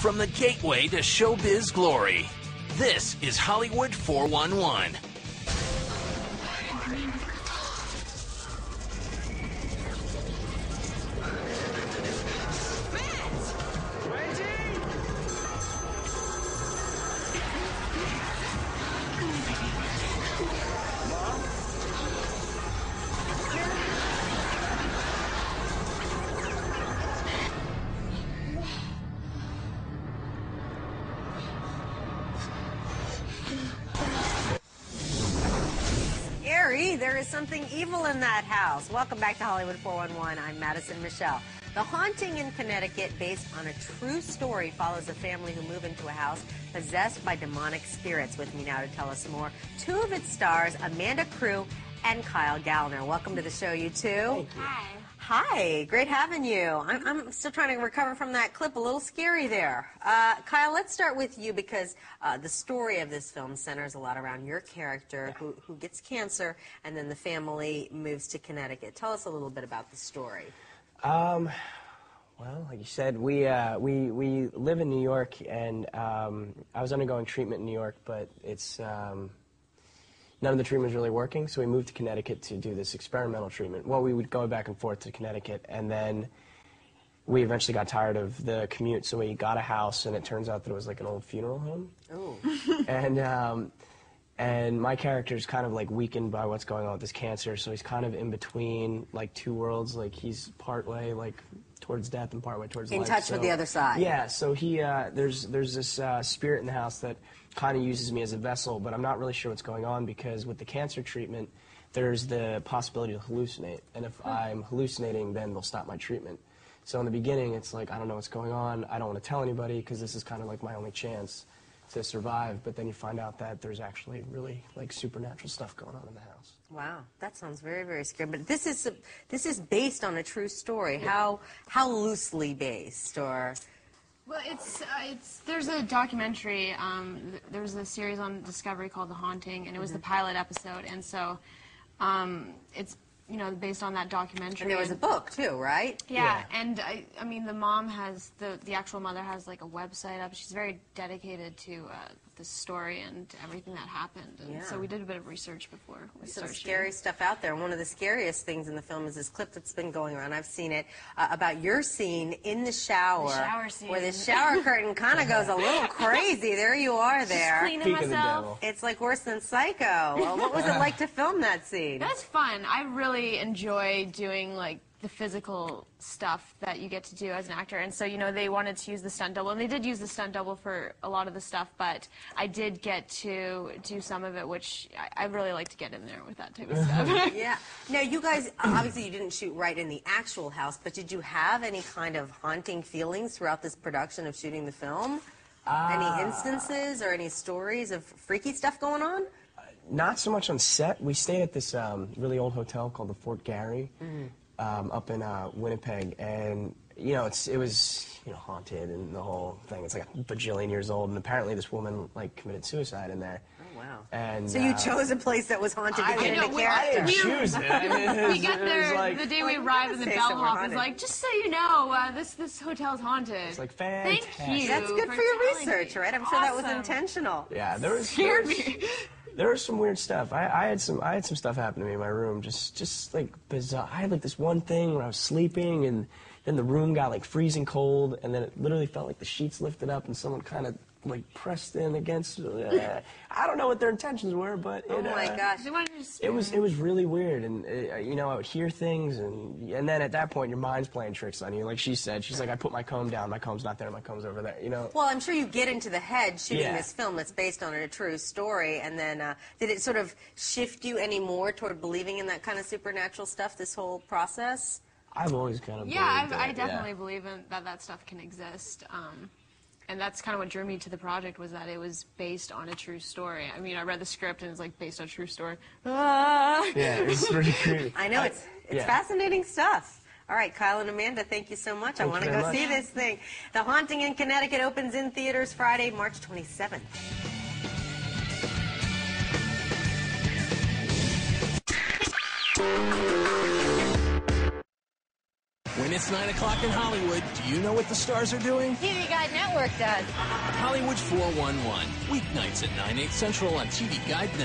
from the gateway to showbiz glory. This is Hollywood 411. There is something evil in that house. Welcome back to Hollywood 411. I'm Madison Michelle. The Haunting in Connecticut, based on a true story, follows a family who move into a house possessed by demonic spirits. With me now to tell us more, two of its stars, Amanda Crew and Kyle Gallner. Welcome to the show, you two. Hi. Hi, great having you. I'm still trying to recover from that clip, a little scary there. Kyle, let's start with you because the story of this film centers a lot around your character who gets cancer and then the family moves to Connecticut. Tell us a little bit about the story. Well, like you said, we live in New York, and I was undergoing treatment in New York, but it's none of the treatment was really working, so we moved to Connecticut to do this experimental treatment. Well, we would go back and forth to Connecticut, and then we eventually got tired of the commute, so we got a house, and it turns out that it was like an old funeral home. Oh. And my character's kind of like weakened by what's going on with this cancer, so he's kind of in between like two worlds. Like he's part way like towards death and part way towards life. In touch with the other side. Yeah, so he there's this spirit in the house that kind of uses me as a vessel, but I'm not really sure what's going on because with the cancer treatment, there's the possibility to hallucinate, and if I'm hallucinating, then they'll stop my treatment. So in the beginning, it's like I don't know what's going on. I don't want to tell anybody because this is kind of like my only chance to survive, but then you find out that there's actually really like supernatural stuff going on in the house. Wow, that sounds very, very scary. But this is based on a true story. Yeah. How loosely based, or? Well, there's a documentary. There's a series on Discovery called The Haunting, and it was the pilot episode, and so it's based on that documentary. And there was a book too, right? Yeah. And I mean, the mom has the actual mother has like a website up. She's very dedicated to this story and everything that happened. And so we did a bit of research before we started. Some scary stuff out there. One of the scariest things in the film is this clip that's been going around. I've seen it about your scene in the shower. The shower scene. Where the shower curtain kind of goes a little crazy. There you are there. Just cleaning myself. It's like worse than Psycho. Well, what was it like to film that scene? That's fun. I really enjoy doing like the physical stuff that you get to do as an actor, and so they wanted to use the stunt double, and they did use the stunt double for a lot of the stuff, but I did get to do some of it, which I really like to get in there with that type of stuff. Yeah. Now you guys, obviously you didn't shoot right in the actual house, but did you have any kind of haunting feelings throughout this production of shooting the film? Any instances or any stories of freaky stuff going on? Not so much on set. We stayed at this really old hotel called the Fort Garry. Up in Winnipeg, and it was haunted and the whole thing. It's like a bajillion years old, and apparently this woman like committed suicide in there. Oh wow! And so you chose a place that was haunted to get into character. I didn't choose it. We got there like, the day we arrived, and the bellhop was like, "Just so you know, this hotel's haunted." It's like fantastic. Thank you. That's good for your research, right? I'm sure that was intentional. Yeah, there was. There was some weird stuff. I had some stuff happen to me in my room, just like bizarre. I had like this one thing where I was sleeping, and then the room got like freezing cold, and then it literally felt like the sheets lifted up and someone kind of like pressed in against. I don't know what their intentions were, but oh my gosh, it was really weird, and I would hear things, and then at that point your mind's playing tricks on you. Like she said, she's like, I put my comb down, my comb's not there, my comb's over there. Well, I'm sure you get into the head shooting this film that's based on a true story, and then did it sort of shift you any more toward believing in that kind of supernatural stuff? This whole process. I've always kind of I definitely believe in that stuff can exist. And that's kind of what drew me to the project, was that it was based on a true story. I mean, I read the script and it's like based on a true story. Yeah, it's pretty creepy. I know, it's fascinating stuff. All right, Kyle and Amanda, thank you so much. I want to go see this thing. The Haunting in Connecticut opens in theaters Friday, March 27th. When it's 9 o'clock in Hollywood, do you know what the stars are doing? TV Guide Network does. Hollywood 411. Weeknights at 9, 8 Central on TV Guide Network.